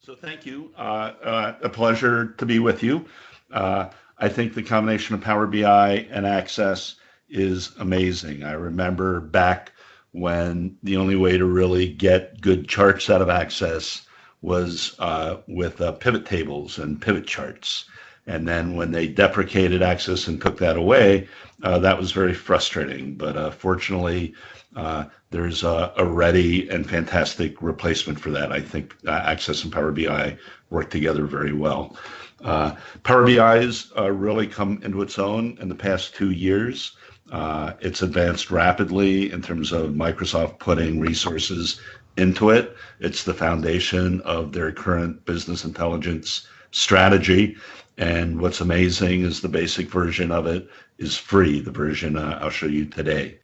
So thank you. A pleasure to be with you. I think the combination of Power BI and Access is amazing. I remember back when the only way to really get good charts out of Access was with pivot tables and pivot charts. And then when they deprecated Access and took that away, that was very frustrating. But fortunately, there's a ready and fantastic replacement for that. I think Access and Power BI work together very well. Power BI's really come into its own in the past 2 years. It's advanced rapidly in terms of Microsoft putting resources into it. It's the foundation of their current business intelligence strategy. And what's amazing is the basic version of it is free, the version I'll show you today.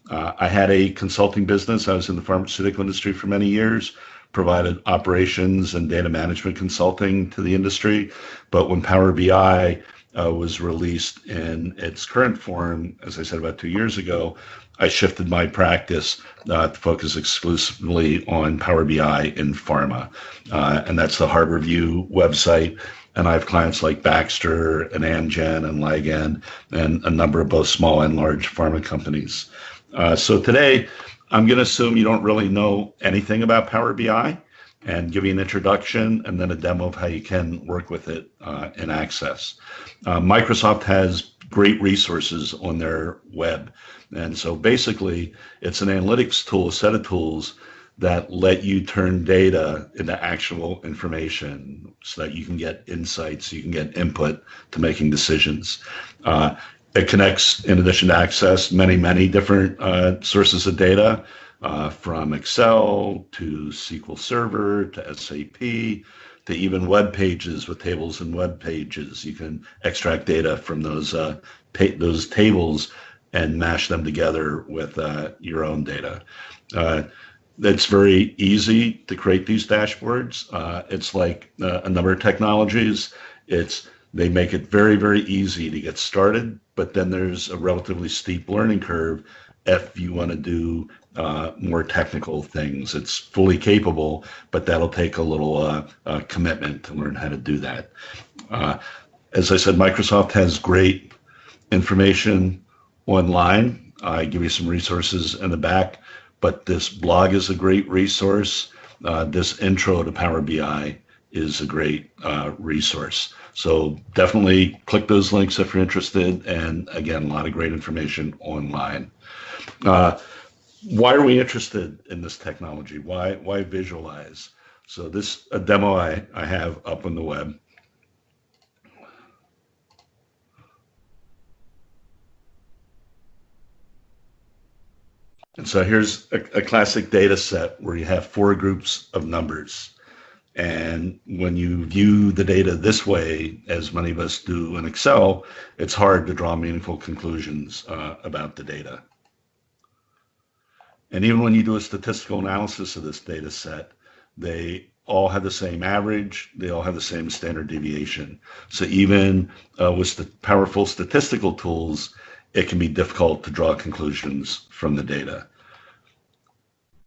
I had a consulting business. I was in the pharmaceutical industry for many years, provided operations and data management consulting to the industry. But when Power BI was released in its current form, as I said, about 2 years ago, I shifted my practice to focus exclusively on Power BI in pharma. And that's the HarborView website. And I have clients like Baxter and Amgen and Ligand and a number of both small and large pharma companies. So today, I'm going to assume you don't really know anything about Power BI and give you an introduction and then a demo of how you can work with it in Access. Microsoft has great resources on their web. And so basically, it's an analytics tool, a set of tools that let you turn data into actual information so that you can get insights, you can get input to making decisions. It connects, in addition to Access, many different sources of data, from Excel to SQL Server to SAP to even web pages with tables and web pages. You can extract data from those tables and mash them together with your own data. It's very easy to create these dashboards. It's like a number of technologies. They make it very easy to get started, but then there's a relatively steep learning curve if you want to do more technical things. It's fully capable, but that'll take a little commitment to learn how to do that. As I said, Microsoft has great information online. I give you some resources in the back, but this blog is a great resource. This intro to Power BI is a great resource. So definitely click those links if you're interested. And again, a lot of great information online. Why are we interested in this technology? Why visualize? So this a demo I have up on the web. And so here's a classic data set where you have 4 groups of numbers. And when you view the data this way, as many of us do in Excel, it's hard to draw meaningful conclusions about the data. And even when you do a statistical analysis of this data set, they all have the same average, they all have the same standard deviation. So even with the powerful statistical tools, it can be difficult to draw conclusions from the data.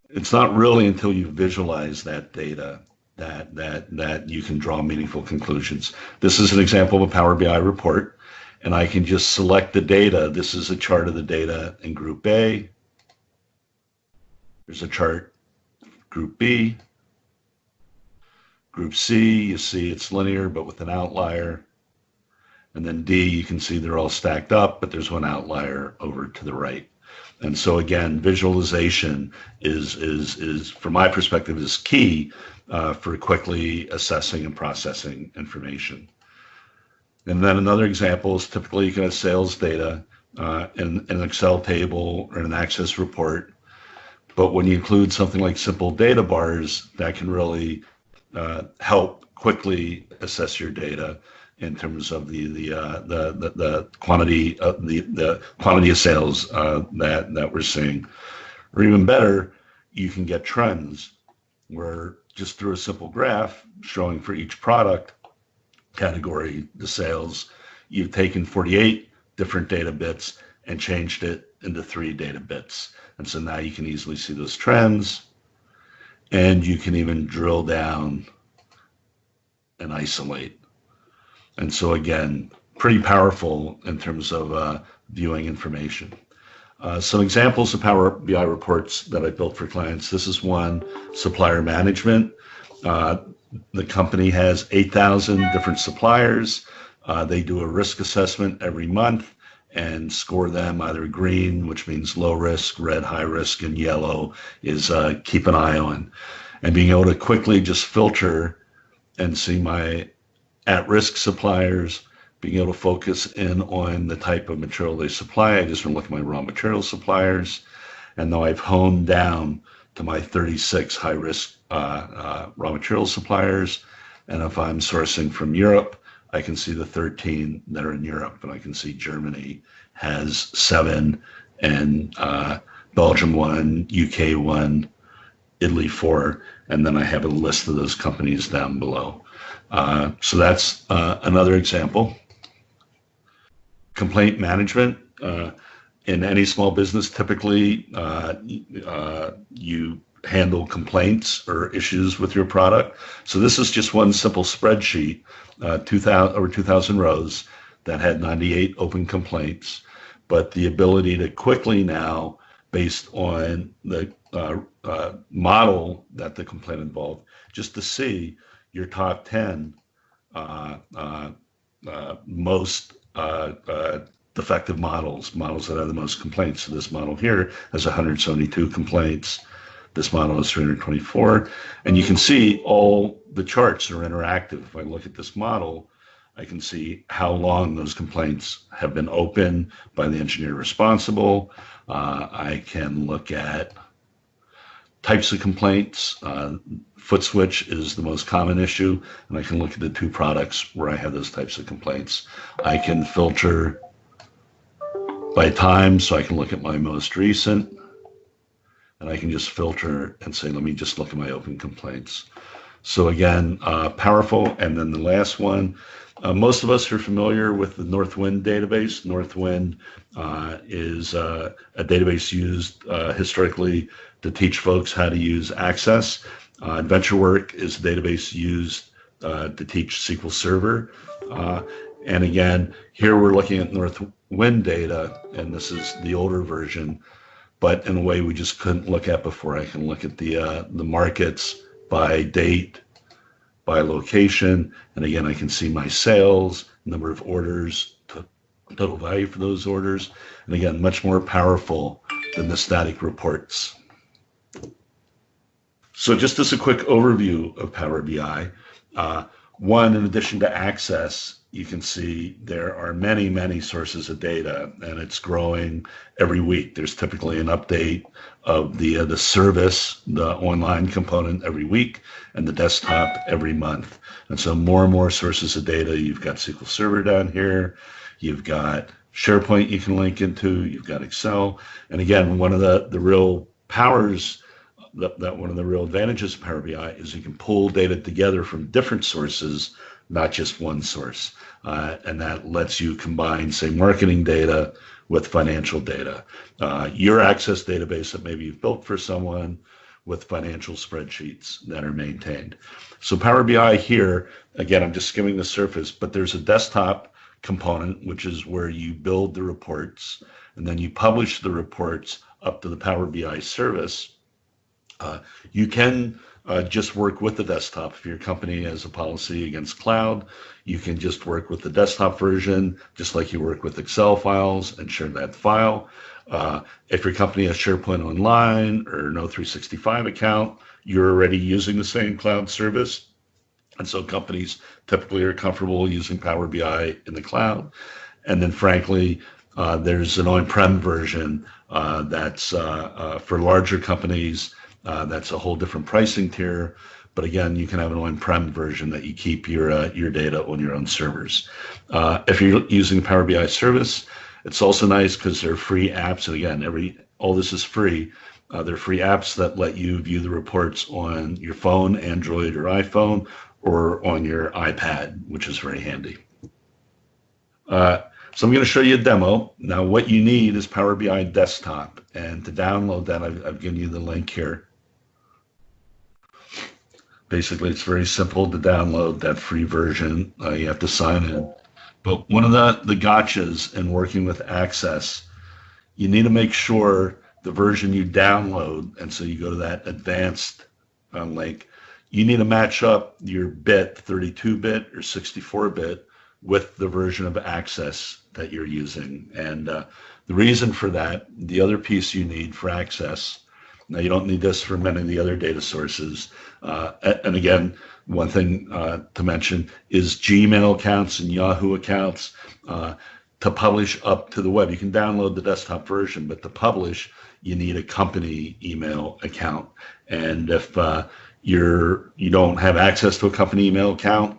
It's not really until you visualize that data that you can draw meaningful conclusions. This is an example of a Power BI report, and I can just select the data. This is a chart of the data in Group A. There's a chart, Group B. Group C, you see it's linear, but with an outlier. And then D, you can see they're all stacked up, but there's one outlier over to the right. And so again, visualization is from my perspective, is key for quickly assessing and processing information. And then another example is typically you can have sales data in an Excel table or an Access report. But when you include something like simple data bars, that can really help quickly assess your data in terms of the quantity of the quantity of sales that we're seeing. Or even better, you can get trends where just through a simple graph showing for each product category the sales, you've taken 48 different data bits and changed it into 3 data bits. And so now you can easily see those trends, and you can even drill down and isolate. And so again, pretty powerful in terms of viewing information. Some examples of Power BI reports that I built for clients. This is one, supplier management. The company has 8,000 different suppliers. They do a risk assessment every month and score them either green, which means low risk, red, high risk, and yellow is keep an eye on. And being able to quickly just filter and see my at-risk suppliers, being able to focus in on the type of material they supply. I just want to look at my raw material suppliers. And now I've honed down to my 36 high-risk raw material suppliers. And if I'm sourcing from Europe, I can see the 13 that are in Europe. And I can see Germany has 7, and Belgium 1, UK 1, Italy 4. And then I have a list of those companies down below. So that's another example. Complaint management. In any small business, typically you handle complaints or issues with your product. So this is just one simple spreadsheet, 2,000 rows that had 98 open complaints, but the ability to quickly now, based on the model that the complaint involved, just to see your top 10 most defective models that have the most complaints. So this model here has 172 complaints. This model is 324. And you can see all the charts are interactive. If I look at this model, I can see how long those complaints have been open by the engineer responsible. I can look at types of complaints. Foot switch is the most common issue, and I can look at the 2 products where I have those types of complaints. I can filter by time, so I can look at my most recent, and I can just filter and say, let me just look at my open complaints. So again, powerful. And then the last one, most of us are familiar with the Northwind database. Northwind is a database used historically to teach folks how to use Access. AdventureWork is a database used to teach SQL Server. And again, here we're looking at Northwind data, and this is the older version, but in a way we just couldn't look at before. I can look at the markets by date, by location, and again, I can see my sales, number of orders, total value for those orders, and again, much more powerful than the static reports. So just as a quick overview of Power BI, one, in addition to Access, you can see there are many, many sources of data, and it's growing every week. There's typically an update of the service, the online component every week, and the desktop every month. And so more and more sources of data. You've got SQL Server down here. You've got SharePoint you can link into. You've got Excel. And again, one of the real powers, that one of the real advantages of Power BI is you can pull data together from different sources, not just one source. And that lets you combine, say, marketing data with financial data. Your Access database that maybe you've built for someone with financial spreadsheets that are maintained. So Power BI here, again, I'm just skimming the surface, but there's a desktop component, which is where you build the reports, and then you publish the reports up to the Power BI service. You can just work with the desktop. If your company has a policy against cloud, you can just work with the desktop version, just like you work with Excel files, and share that file. If your company has SharePoint Online or no 365 account, you're already using the same cloud service. And so companies typically are comfortable using Power BI in the cloud. And then frankly, there's an on-prem version that's for larger companies. That's a whole different pricing tier. But again, you can have an on-prem version that you keep your data on your own servers. If you're using Power BI service, it's also nice because they're free apps. And again, all this is free. They're free apps that let you view the reports on your phone, Android or iPhone, or on your iPad, which is very handy. So I'm going to show you a demo. Now, what you need is Power BI Desktop. And to download that, I've given you the link here. Basically, it's very simple to download that free version. You have to sign in. But one of the gotchas in working with Access, you need to make sure the version you download, and so you go to that advanced link, you need to match up your bit, 32-bit or 64-bit, with the version of Access that you're using. And the reason for that, the other piece you need for Access, now you don't need this for many of the other data sources. And again, one thing to mention is Gmail accounts and Yahoo accounts. To publish up to the web, you can download the desktop version, but to publish, you need a company email account. And if you don't have access to a company email account,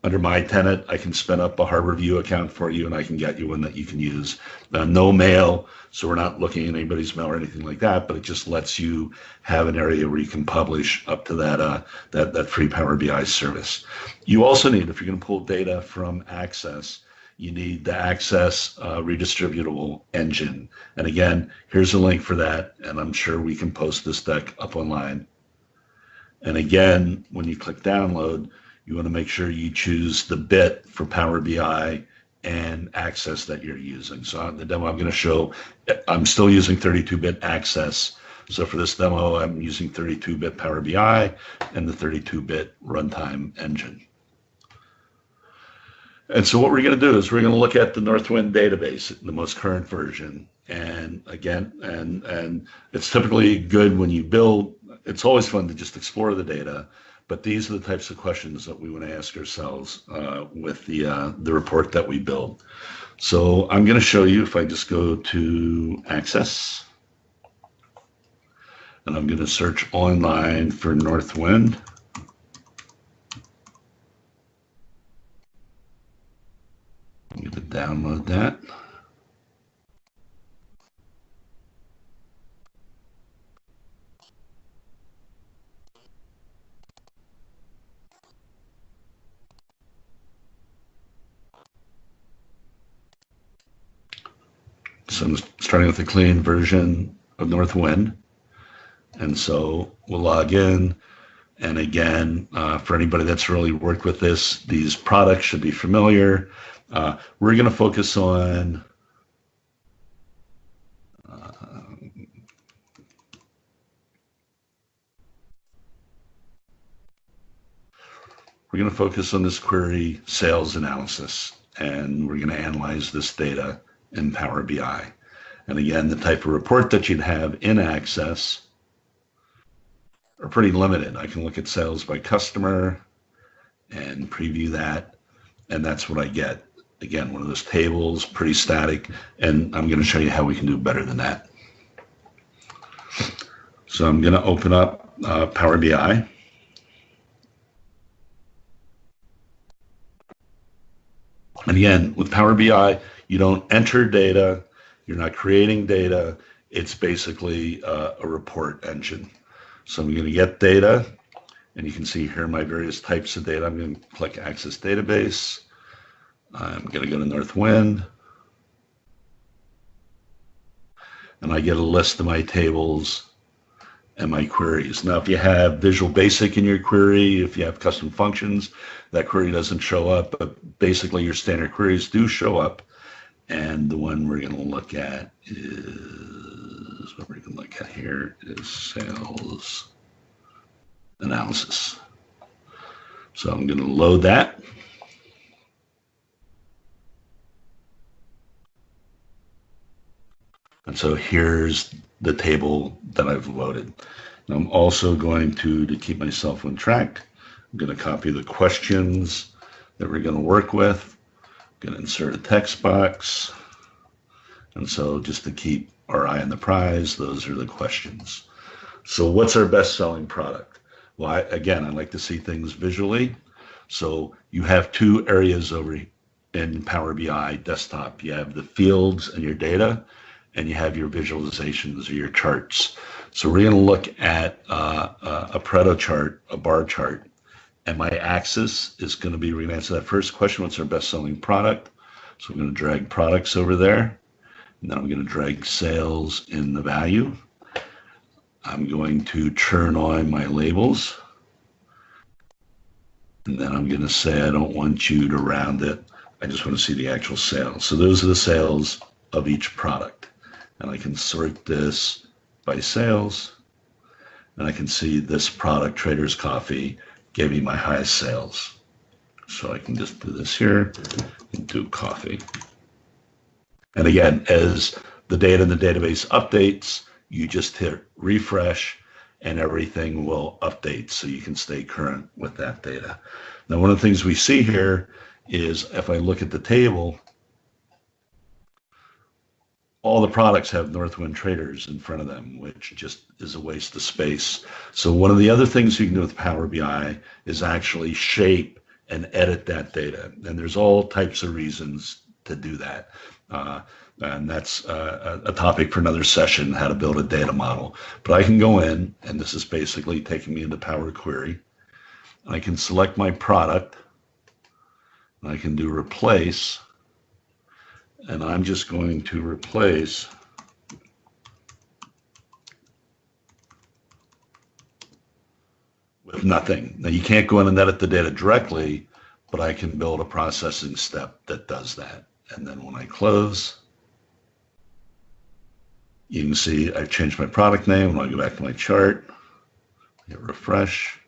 under my tenant, I can spin up a HarborView account for you, and I can get you one that you can use. No mail, so we're not looking at anybody's mail or anything like that, but it just lets you have an area where you can publish up to that free Power BI service. You also need, if you're going to pull data from Access, you need the Access redistributable engine. And again, here's a link for that, and I'm sure we can post this deck up online. And again, when you click download, you want to make sure you choose the bit for Power BI and Access that you're using. So on the demo I'm going to show, I'm still using 32-bit Access. So for this demo, I'm using 32-bit Power BI and the 32-bit runtime engine. And so what we're going to do is we're going to look at the Northwind database, the most current version. And again, and it's typically good when you build, it's always fun to just explore the data. But these are the types of questions that we want to ask ourselves with the report that we build. So I'm going to show you, if I just go to Access, and I'm going to search online for Northwind. I'm going to download that. So I'm starting with a clean version of Northwind. And so we'll log in. And again, for anybody that's really worked with this, these products should be familiar. We're going to focus on this query sales analysis, and we're going to analyze this data in Power BI. And again, the type of report that you'd have in Access are pretty limited. I can look at sales by customer and preview that, and that's what I get. Again, one of those tables, pretty static, and I'm going to show you how we can do better than that. So I'm going to open up Power BI. And again, with Power BI, you don't enter data, you're not creating data, it's basically a report engine. So I'm going to get data, and you can see here my various types of data. I'm going to click Access Database. I'm going to go to Northwind, and I get a list of my tables and my queries. Now, if you have Visual Basic in your query, if you have custom functions, that query doesn't show up, but basically your standard queries do show up. And the one we're going to look at is, what we're going to look at here is sales analysis. So I'm going to load that. And so here's the table that I've loaded. And I'm also going to keep myself on track, I'm going to copy the questions that we're going to work with. I'm going to insert a text box. And so just to keep our eye on the prize, those are the questions. So what's our best-selling product? Well, again, I like to see things visually. So you have two areas over in Power BI desktop. You have the fields and your data, and you have your visualizations or your charts. So we're going to look at a Pareto chart, a bar chart, and my axis is going to be, we're going to answer that first question, what's our best-selling product? So I'm going to drag products over there, and then I'm going to drag sales in the value. I'm going to turn on my labels, And then I'm going to say I don't want you to round it. I just want to see the actual sales. So those are the sales of each product. And I can sort this by sales. And I can see this product, Trader's Coffee, gave me my highest sales. So I can just do this here and do coffee. And again, as the data in the database updates, you just hit refresh and everything will update so you can stay current with that data. Now, one of the things we see here is if I look at the table, all the products have Northwind Traders in front of them, which just is a waste of space. So one of the other things you can do with Power BI is actually shape and edit that data. And there's all types of reasons to do that. And that's a topic for another session, how to build a data model. But I can go in, and this is basically taking me into Power Query. I can select my product, and I can do replace, and I'm just going to replace with nothing. Now, you can't go in and edit the data directly, but I can build a processing step that does that. And then when I close, you can see I've changed my product name. When I go back to my chart, hit refresh.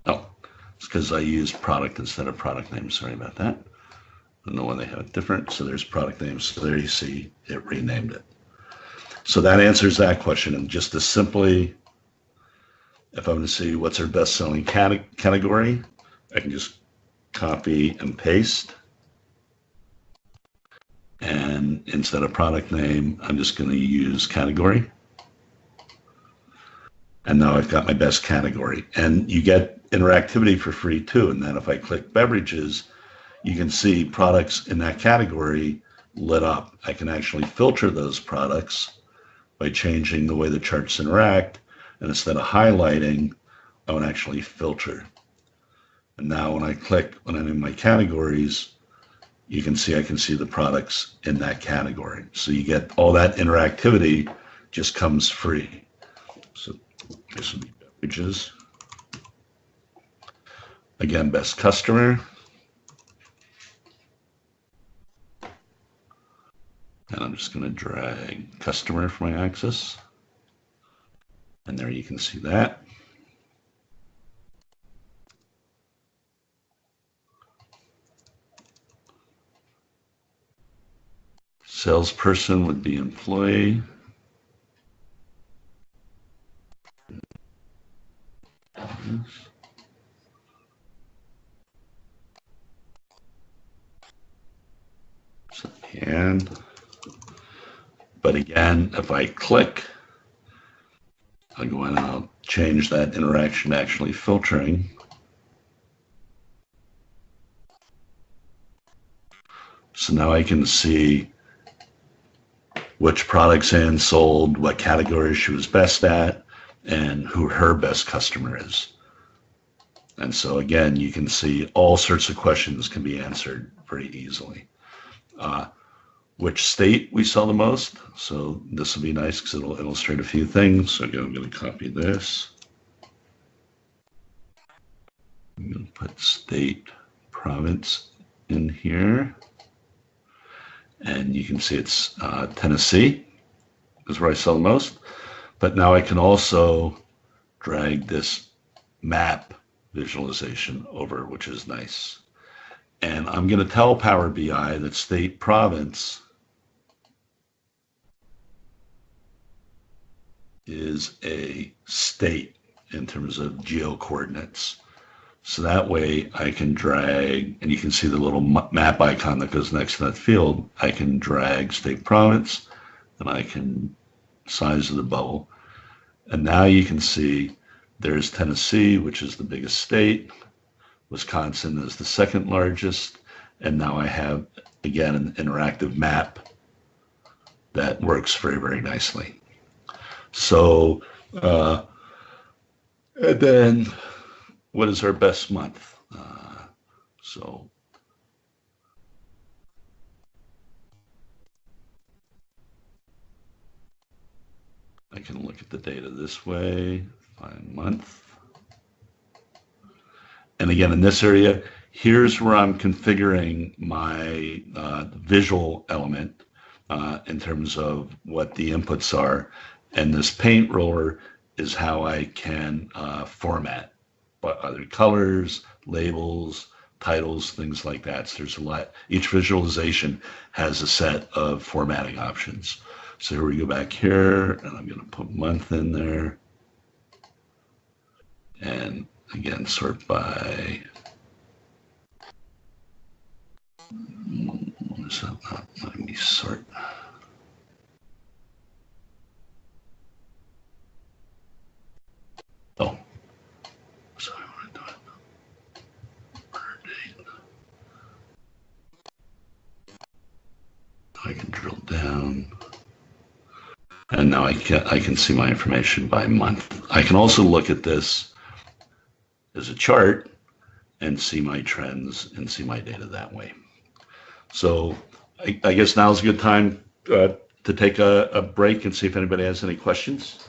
Oh, it's because I used product instead of product name. Sorry about that. I don't know why they have it different. So there's product names. So there you see it renamed it. So that answers that question. And just as simply, if I'm going to see what's our best-selling category, I can just copy and paste. And instead of product name, I'm just going to use category. And now I've got my best category. And you get interactivity for free too. And then if I click beverages, you can see products in that category lit up. I can actually filter those products by changing the way the charts interact. And instead of highlighting, I would actually filter. And now when I click, when I'm in my categories, you can see I can see the products in that category. So you get all that interactivity just comes free. So this would be beverages. Again, best customer. And I'm just going to drag customer for my axis. And there you can see that. Salesperson would be employee. And, but again, if I click, I'll go in and I'll change that interaction to actually filtering. So now I can see which products Ann sold, what categories she was best at, and who her best customer is. And so again, you can see all sorts of questions can be answered very easily. Which state we sell the most. So this will be nice because it'll illustrate a few things. So again, I'm going to copy this. I'm going to put state province in here. And you can see it's Tennessee is where I sell the most. But now I can also drag this map visualization over, which is nice. And I'm going to tell Power BI that state province is a state in terms of geo coordinates. So that way I can drag, and you can see the little map icon that goes next to that field. I can drag state province, and I can size of the bubble. And now you can see there's Tennessee, which is the biggest state. Wisconsin is the second largest. And now I have, again, an interactive map that works very, very nicely. So, and then what is our best month? So I can look at the data this way, find month. And again, in this area, here's where I'm configuring my visual element in terms of what the inputs are. And this paint roller is how I can format, but other colors, labels, titles, things like that. So there's a lot. Each visualization has a set of formatting options. So here we go back here, and I'm going to put month in there. And again, sort by, what is that not letting me sort? Oh, sorry, I want to do it. Order date. I can drill down. And now I can see my information by month. I can also look at this as a chart and see my trends and see my data that way. So I guess now's a good time to take a break and see if anybody has any questions.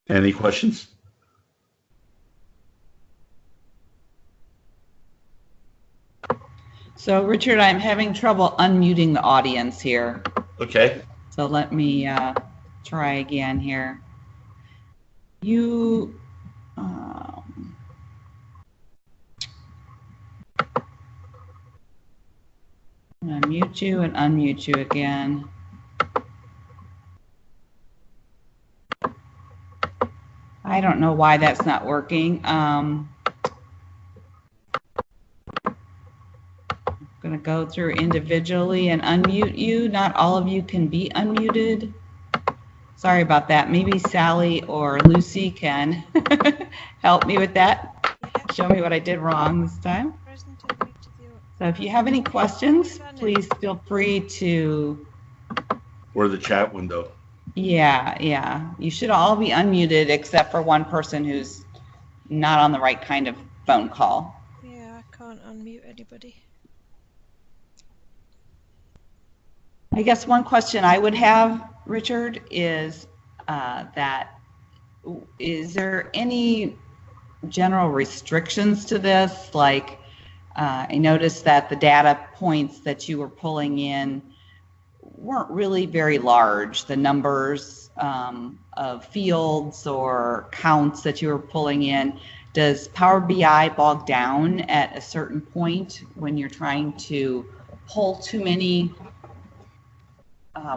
Any questions? So, Richard, I'm having trouble unmuting the audience here. Okay. So let me try again here. You, I'm going to mute you and unmute you again. I don't know why that's not working. I'm going to go through individually and unmute you. Not all of you can be unmuted. Sorry about that. Maybe Sally or Lucy can help me with that. Show me what I did wrong this time. So if you have any questions, please feel free to. Or the chat window. Yeah. You should all be unmuted except for one person who's not on the right kind of phone call. Yeah, I can't unmute anybody. I guess one question I would have, Richard, is is there any general restrictions to this? Like, I noticed that the data points that you were pulling in weren't really very large. The numbers of fields or counts that you were pulling in. Does Power BI bog down at a certain point when you're trying to pull too many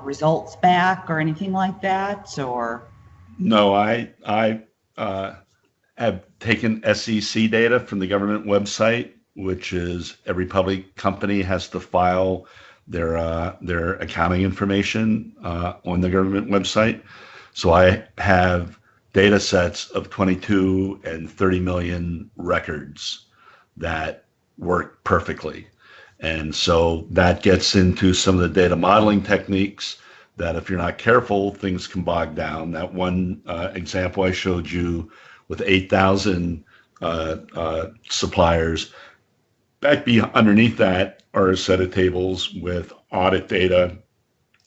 results back or anything like that? Or no, I have taken SEC data from the government website, which is every public company has to file their accounting information on the government website. So I have data sets of 22 and 30 million records that work perfectly. And so that gets into some of the data modeling techniques that if you're not careful, things can bog down. That one example I showed you with 8,000 suppliers, back underneath that are a set of tables with audit data,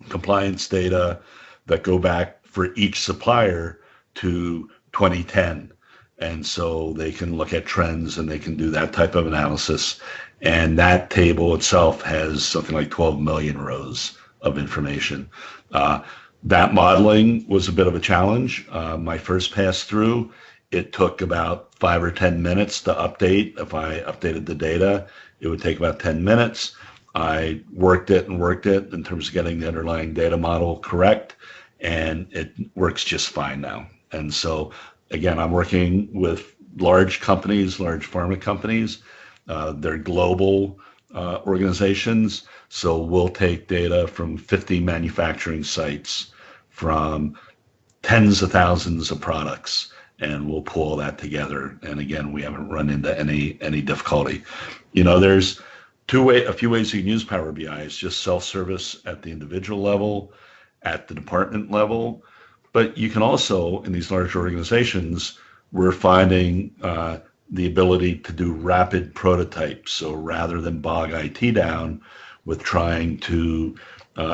compliance data that go back for each supplier to 2010. And so they can look at trends and they can do that type of analysis. And that table itself has something like 12 million rows of information. That modeling was a bit of a challenge. My first pass through, it took about 5 or 10 minutes to update. If I updated the data, it would take about 10 minutes. I worked it in terms of getting the underlying data model correct, and it works just fine now. And so, again, I'm working with large companies, large pharma companies. They're global organizations, so we'll take data from 50 manufacturing sites from tens of thousands of products, and we'll pull all that together. And again, we haven't run into any difficulty. There's a few ways you can use Power BI. It's just self-service at the individual level, at the department level, but you can also, in these large organizations, we're finding the ability to do rapid prototypes. So rather than bog IT down with trying to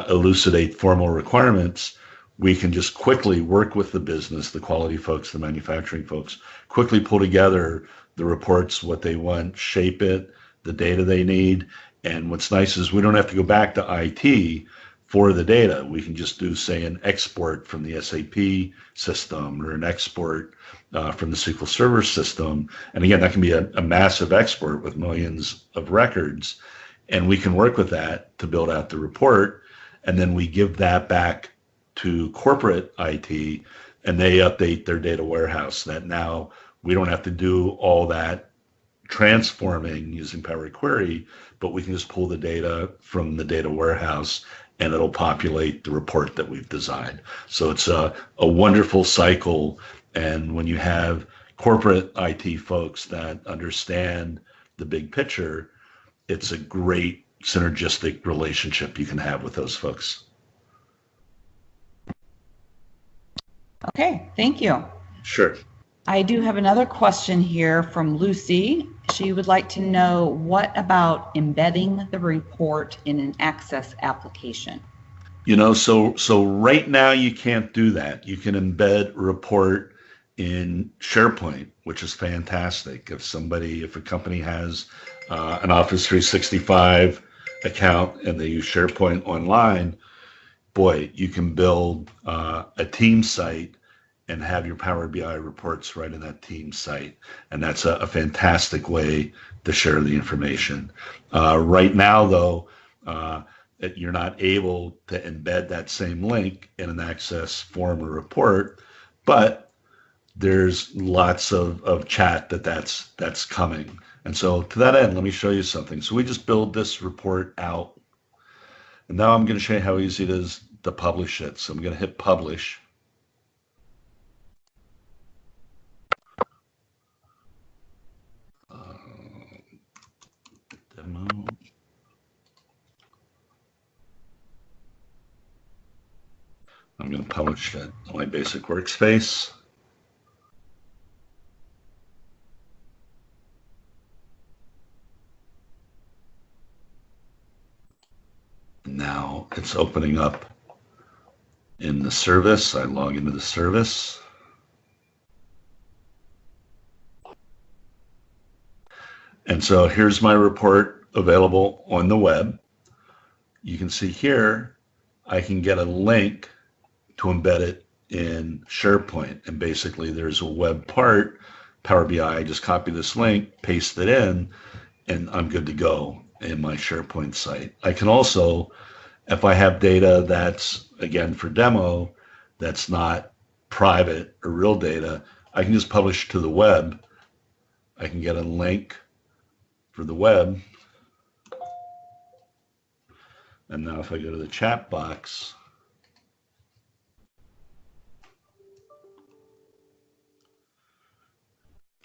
elucidate formal requirements, we can just quickly work with the business, the quality folks, the manufacturing folks, quickly pull together the reports, what they want, shape it, the data they need. And what's nice is we don't have to go back to IT for the data. We can just do, say, an export from the SAP system or an export from the SQL Server system. And again, that can be a massive export with millions of records. And we can work with that to build out the report. And then we give that back to corporate IT, and they update their data warehouse. That now we don't have to do all that transforming using Power Query, but we can just pull the data from the data warehouse and it'll populate the report that we've designed. So it's a wonderful cycle. And when you have corporate IT folks that understand the big picture, it's a great synergistic relationship you can have with those folks. Okay, thank you. Sure. I do have another question here from Lucy. She would like to know, what about embedding the report in an Access application? So right now you can't do that. You can embed a report in SharePoint, which is fantastic. If a company has an Office 365 account and they use SharePoint online, boy, you can build a team site and have your Power BI reports right in that team site. And that's a fantastic way to share the information. Right now, though, you're not able to embed that same link in an Access form or report, but there's lots of chat that's coming. And so to that end, let me show you something. So we just build this report out. And now I'm going to show you how easy it is to publish it. So I'm going to hit publish. Demo. I'm going to publish it on my basic workspace. Now it's opening up in the service. I log into the service. And so here's my report available on the web. You can see here, I can get a link to embed it in SharePoint. And basically there's a web part, Power BI, I just copy this link, paste it in, and I'm good to go in my SharePoint site. I can also, if I have data that's, again, for demo, that's not private or real data, I can just publish to the web. I can get a link for the web. And now if I go to the chat box,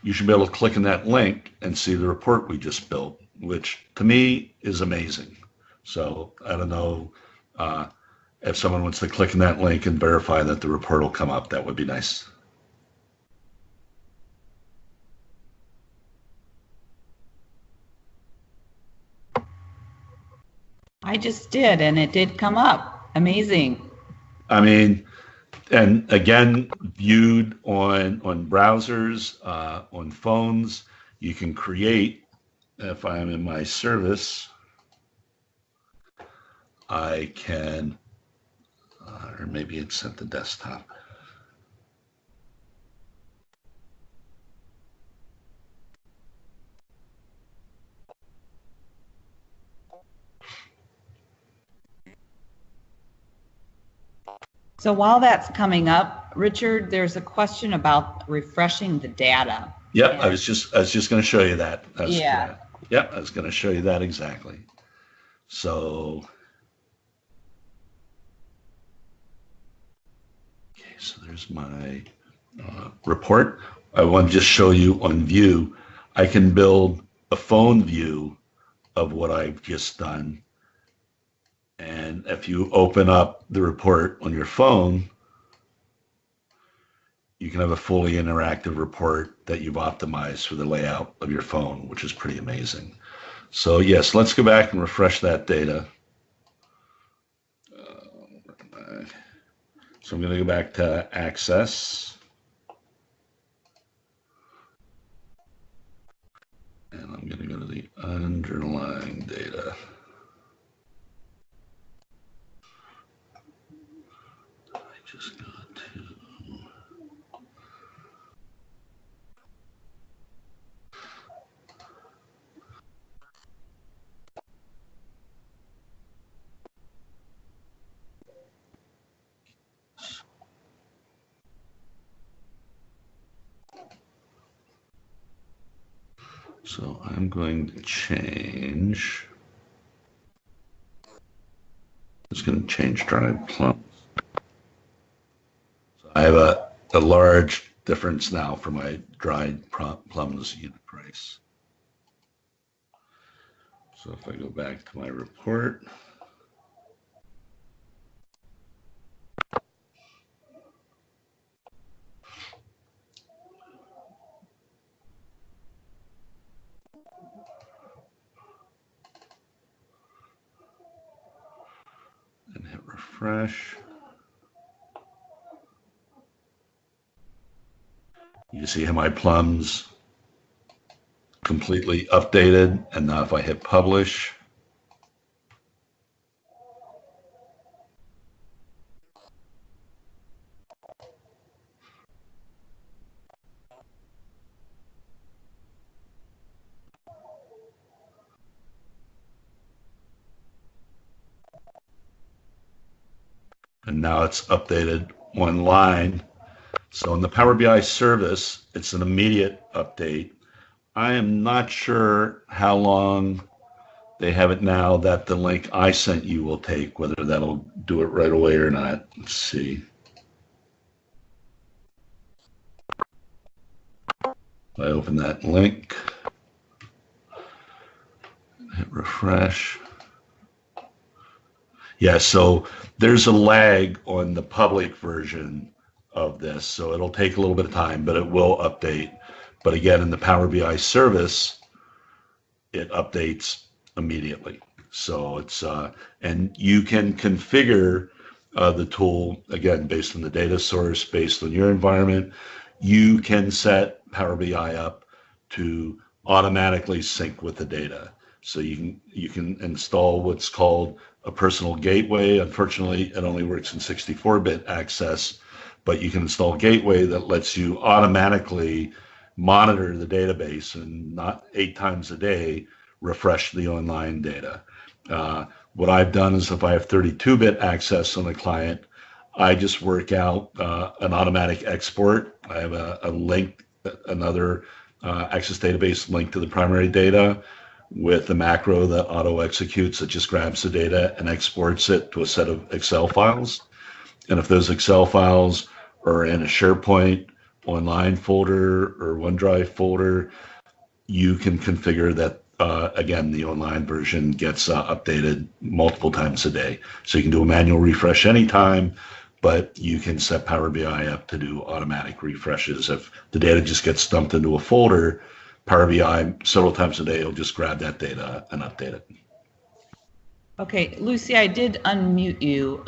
you should be able to click on that link and see the report we just built, which to me is amazing. So I don't know if someone wants to click on that link and verify that the report will come up, that would be nice. I just did, and it did come up. Amazing. I mean, and again, viewed on browsers, on phones, you can create, if I'm in my service, I can, or maybe it's at the desktop. So while that's coming up, Richard, there's a question about refreshing the data. Yep, I was just going to show you that. Yeah. Correct. Yep, I was going to show you that exactly. So so there's my report. I want to just show you on view. I can build a phone view of what I've just done. And if you open up the report on your phone, you can have a fully interactive report that you've optimized for the layout of your phone, which is pretty amazing. So yes, let's go back and refresh that data. So I'm going to go back to Access. And I'm going to go to the underlying data. I just got to... So I'm going to change. It's going to change dried plums. So I have a large difference now for my dried plums unit price. So if I go back to my report, and hit refresh, you see how my plums completely updated. And now if I hit publish, and now it's updated one line. So in the Power BI service, it's an immediate update. I am not sure how long they have it now that the link I sent you will take, whether that'll do it right away or not. Let's see. If I open that link, hit refresh. Yeah, so there's a lag on the public version of this, so it'll take a little bit of time, but it will update. But again, in the Power BI service, it updates immediately. So it's, and you can configure the tool, again, based on the data source, based on your environment. You can set Power BI up to automatically sync with the data. So you can install what's called a personal gateway. Unfortunately, it only works in 64-bit access, but you can install a gateway that lets you automatically monitor the database and not 8 times a day refresh the online data. What I've done is if I have 32-bit access on a client, I just work out an automatic export. I have a link, another Access database link to the primary data with a macro that auto executes. It just grabs the data and exports it to a set of Excel files. And if those Excel files are in a SharePoint online folder or OneDrive folder, you can configure that, again, the online version gets updated multiple times a day. So you can do a manual refresh anytime, but you can set Power BI up to do automatic refreshes. If the data just gets dumped into a folder, Power BI several times a day will just grab that data and update it. Okay, Lucy, I did unmute you.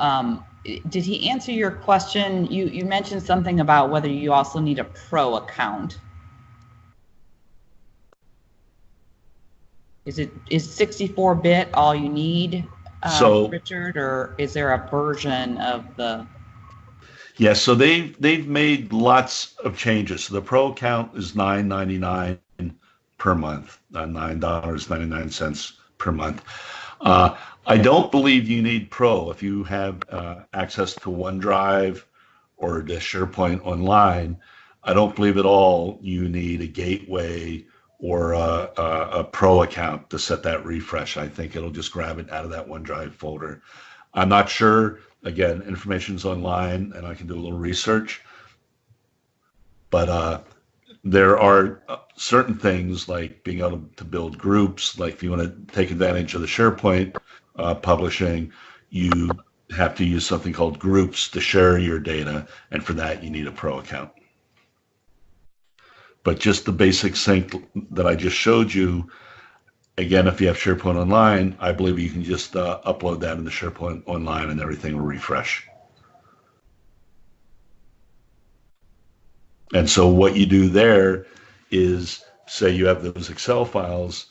Did he answer your question? You mentioned something about whether you also need a pro account. Is 64-bit all you need, Richard, or is there a version of the? Yeah, so they've made lots of changes. So the pro account is $9.99 per month, $9.99 per month. I don't believe you need pro if you have access to OneDrive or to SharePoint online. I don't believe at all you need a gateway or a pro account to set that refresh. I think it'll just grab it out of that OneDrive folder. I'm not sure Again, information's online, and I can do a little research. But there are certain things like being able to build groups. Like if you want to take advantage of the SharePoint publishing, you have to use something called groups to share your data, and for that you need a pro account. But just the basic sync that I just showed you, again, if you have SharePoint Online, I believe you can just upload that into SharePoint Online and everything will refresh. And so what you do there is, say you have those Excel files,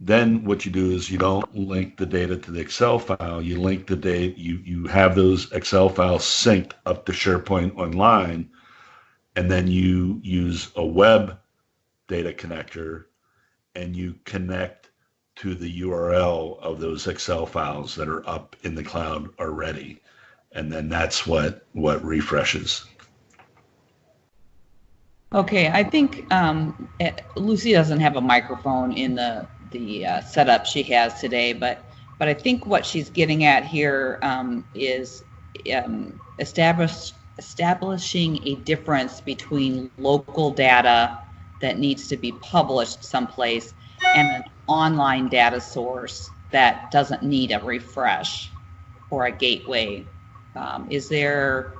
then what you do is you don't link the data to the Excel file, you link the data, you have those Excel files synced up to SharePoint Online, and then you use a web data connector and you connect to the URL of those Excel files that are up in the cloud already. And then that's what refreshes. Okay, I think Lucy doesn't have a microphone in the setup she has today, but I think what she's getting at here is establishing a difference between local data that needs to be published someplace and an online data source that doesn't need a refresh or a gateway. Is there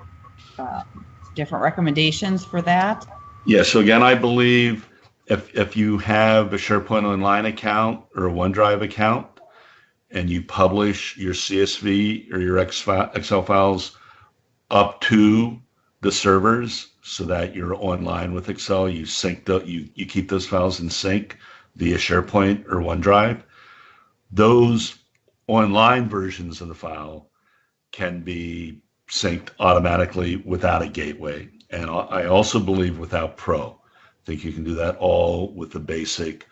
different recommendations for that? Yeah, so again, I believe if you have a SharePoint Online account or a OneDrive account and you publish your CSV or your Excel files up to the servers so that you're online with Excel, you sync you keep those files in sync via SharePoint or OneDrive, those online versions of the file can be synced automatically without a gateway. And I also believe without Pro. I think you can do that all with the basic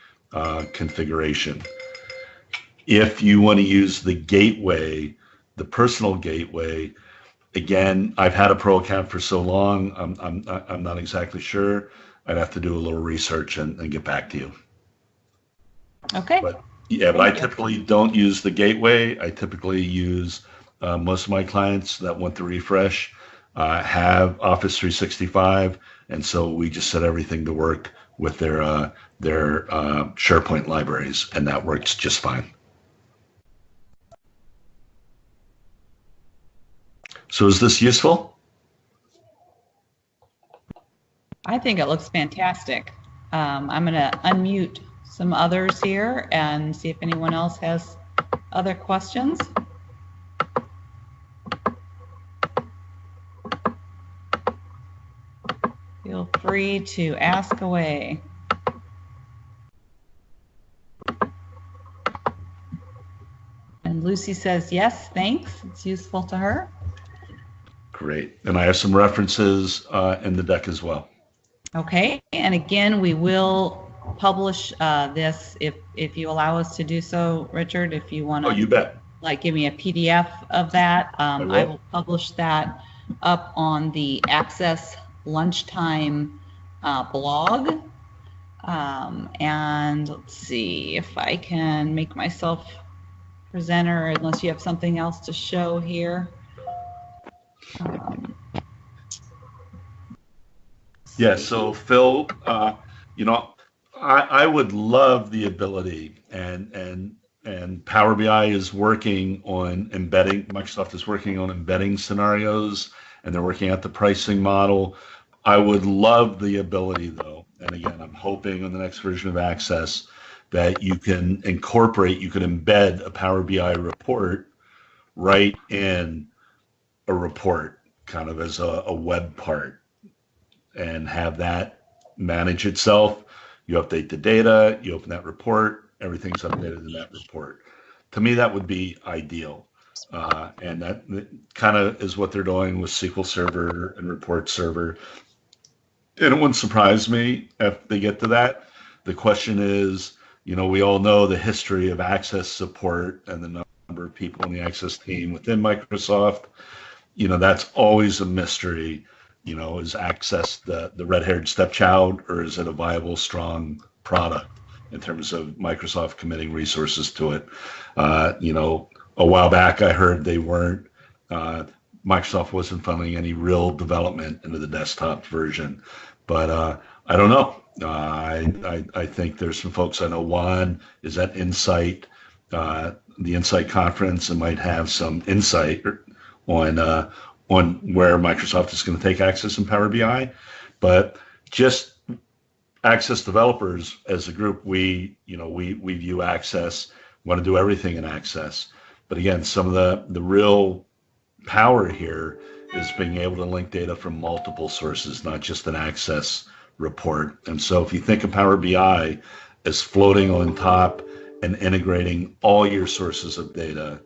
configuration. If you want to use the gateway, the personal gateway, again, I've had a Pro account for so long, I'm not exactly sure. I'd have to do a little research and get back to you. Okay. But yeah, but I typically don't use the gateway. I typically use most of my clients that want the refresh have Office 365, and so we just set everything to work with their SharePoint libraries, and that works just fine. So is this useful? I think it looks fantastic. I'm going to unmute some others here and see if anyone else has other questions. Feel free to ask away. And Lucy says, yes, thanks. It's useful to her. Great. And I have some references in the deck as well. Okay. And again, we will publish this if you allow us to do so, Richard, if you want to. Oh, you bet. Like give me a PDF of that. I will publish that up on the Access Lunchtime blog. And let's see if I can make myself presenter, unless you have something else to show here. Yeah, so Phil, you know, I would love the ability, and Power BI is working on embedding, Microsoft is working on embedding scenarios, and they're working out the pricing model. I would love the ability, though, and again, I'm hoping on the next version of Access that you can incorporate, you can embed a Power BI report right in a report, kind of as a web part, and have that manage itself. You update the data, you open that report, everything's updated in that report. To me, that would be ideal. And that kind of is what they're doing with SQL Server and Report Server. And it wouldn't surprise me if they get to that. The question is, you know, we all know the history of Access support and the number of people in the Access team within Microsoft. You know, that's always a mystery. You know, is Access the red-haired stepchild, or is it a viable, strong product in terms of Microsoft committing resources to it? You know, a while back I heard they weren't Microsoft wasn't funding any real development into the desktop version. But I don't know. I think there's some folks. I know Juan is at Insight, the Insight conference, and might have some insight on where Microsoft is going to take Access and Power BI. But just Access developers as a group, we view Access, want to do everything in Access. But again, some of the real power here is being able to link data from multiple sources, not just an Access report. And so if you think of Power BI as floating on top and integrating all your sources of data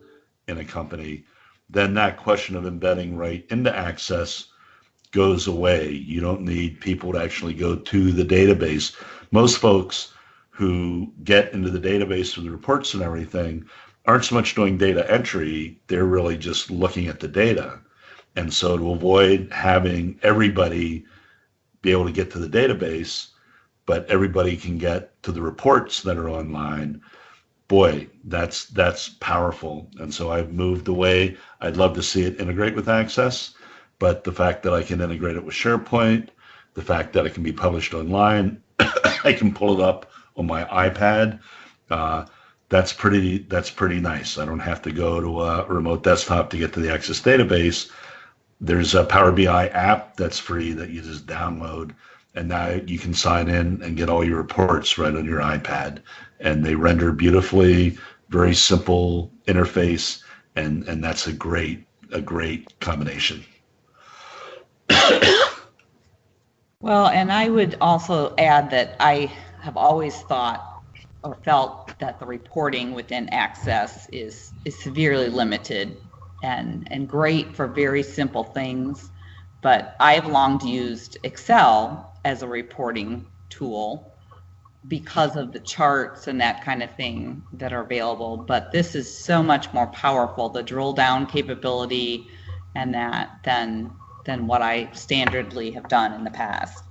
in a company, then that question of embedding right into Access goes away. You don't need people to actually go to the database. Most folks who get into the database with the reports and everything aren't so much doing data entry, they're really just looking at the data. And so to avoid having everybody be able to get to the database, but everybody can get to the reports that are online, boy, that's powerful. And so I've moved away. I'd love to see it integrate with Access, but the fact that I can integrate it with SharePoint, the fact that it can be published online, I can pull it up on my iPad. That's pretty nice. I don't have to go to a remote desktop to get to the Access database. There's a Power BI app that's free that you just download, and now you can sign in and get all your reports right on your iPad, and they render beautifully, very simple interface, and that's a great combination. Well, and I would also add that I have always thought or felt that the reporting within Access is severely limited and great for very simple things. But I've long used Excel as a reporting tool because of the charts and that kind of thing that are available. But this is so much more powerful, the drill down capability and that than what I standardly have done in the past.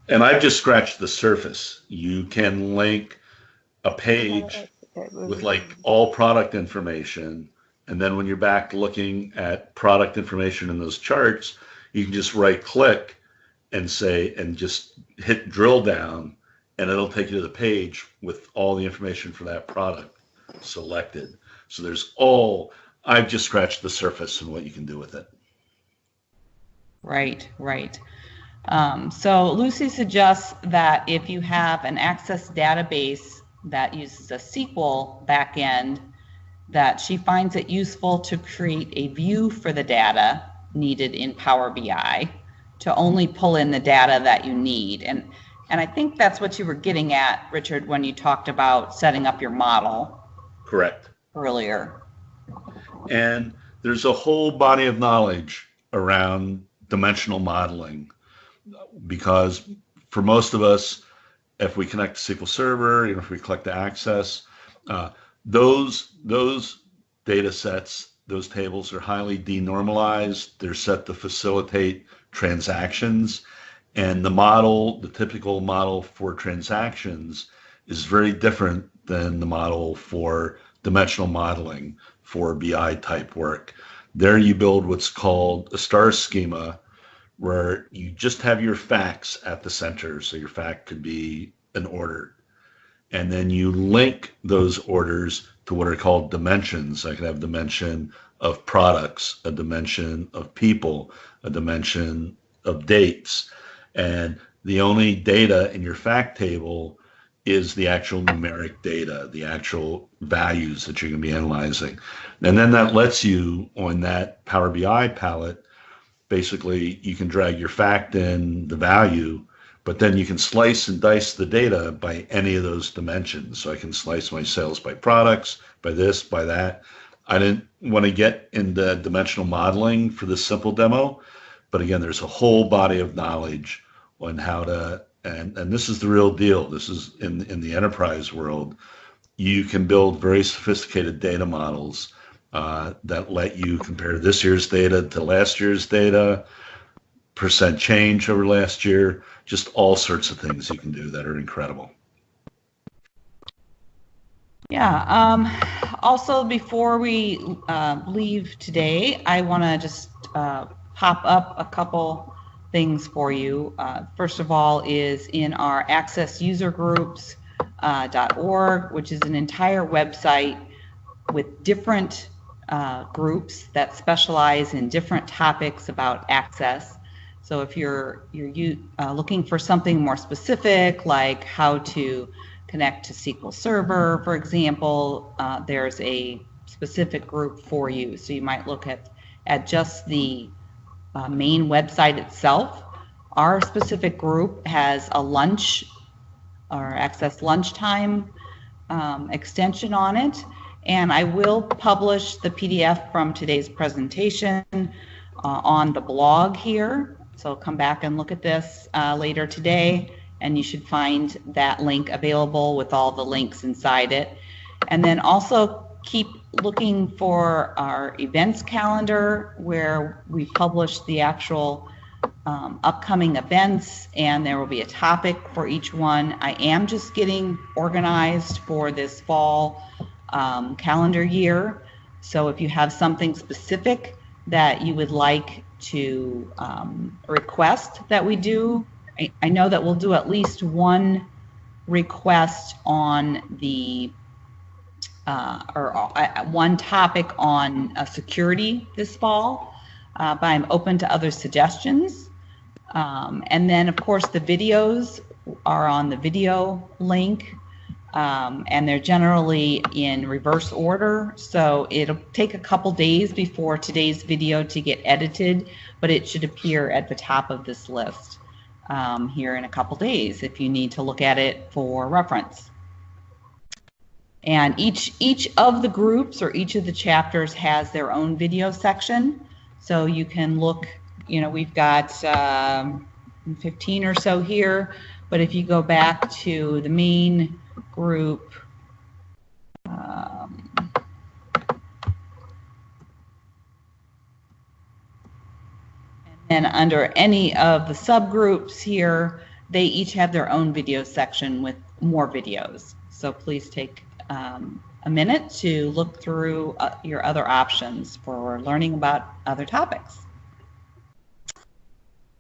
And I've just scratched the surface. You can link a page with like all product information, and then when you're back looking at product information in those charts, you can just right click and say, and just hit drill down, and it'll take you to the page with all the information for that product selected. So I've just scratched the surface on what you can do with it. Right. So Lucy suggests that if you have an Access database that uses a SQL backend, that she finds it useful to create a view for the data needed in Power BI to only pull in the data that you need. And I think that's what you were getting at, Richard, when you talked about setting up your model. Correct. Earlier. And there's a whole body of knowledge around dimensional modeling, because for most of us, if we connect to SQL Server, if we collect the Access, those data sets, those tables are highly denormalized. They're set to facilitate transactions. And the typical model for transactions is very different than the model for dimensional modeling for BI type work. There you build what's called a star schema, where you just have your facts at the center. So your fact could be an order. And then you link those orders to what are called dimensions. I could have a dimension of products, a dimension of people, a dimension of dates. And the only data in your fact table is the actual numeric data, the actual values that you're going to be analyzing. And then that lets you, on that Power BI palette, basically you can drag your fact in, the value, but then you can slice and dice the data by any of those dimensions. So I can slice my sales by products, by this, by that. I didn't want to get into dimensional modeling for this simple demo, but again, there's a whole body of knowledge on how to, and this is the real deal. This is in the enterprise world. You can build very sophisticated data models that let you compare this year's data to last year's data, percent change over last year, just all sorts of things you can do that are incredible. Yeah. also, before we leave today, I want to just pop up a couple things for you. First of all is in our AccessUserGroups.org, which is an entire website with different groups that specialize in different topics about access. So if you're looking for something more specific, like how to connect to SQL Server, for example, there's a specific group for you. So you might look at just the main website itself. Our specific group has a lunch or access lunchtime extension on it. And I will publish the PDF from today's presentation on the blog here. So come back and look at this later today, and you should find that link available with all the links inside it. And then also keep looking for our events calendar, where we publish the actual upcoming events, and there will be a topic for each one. I am just getting organized for this fall calendar year. So if you have something specific that you would like to request that we do, I know that we'll do at least one request on the one topic on security this fall, but I'm open to other suggestions. And then, of course, the videos are on the video link, and they're generally in reverse order. So it'll take a couple days before today's video to get edited, but it should appear at the top of this list here in a couple days if you need to look at it for reference. And each of the groups or each of the chapters has their own video section. So you can look, we've got 15 or so here, but if you go back to the main group, and under any of the subgroups here, they each have their own video section with more videos. So please take a minute to look through your other options for learning about other topics.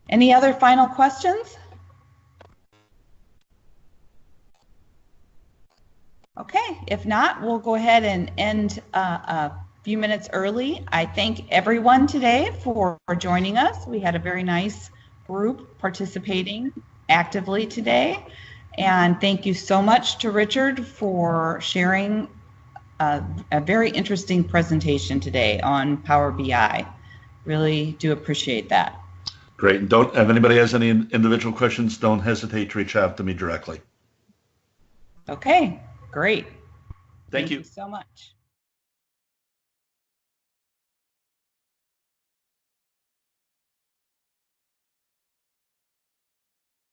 Any other final questions? Okay, if not, we'll go ahead and end a few minutes early. I thank everyone today for joining us. We had a very nice group participating actively today. And thank you so much to Richard for sharing a very interesting presentation today on Power BI. Really do appreciate that. Great. And if anybody has any individual questions, don't hesitate to reach out to me directly. Okay, great. Thank you So much.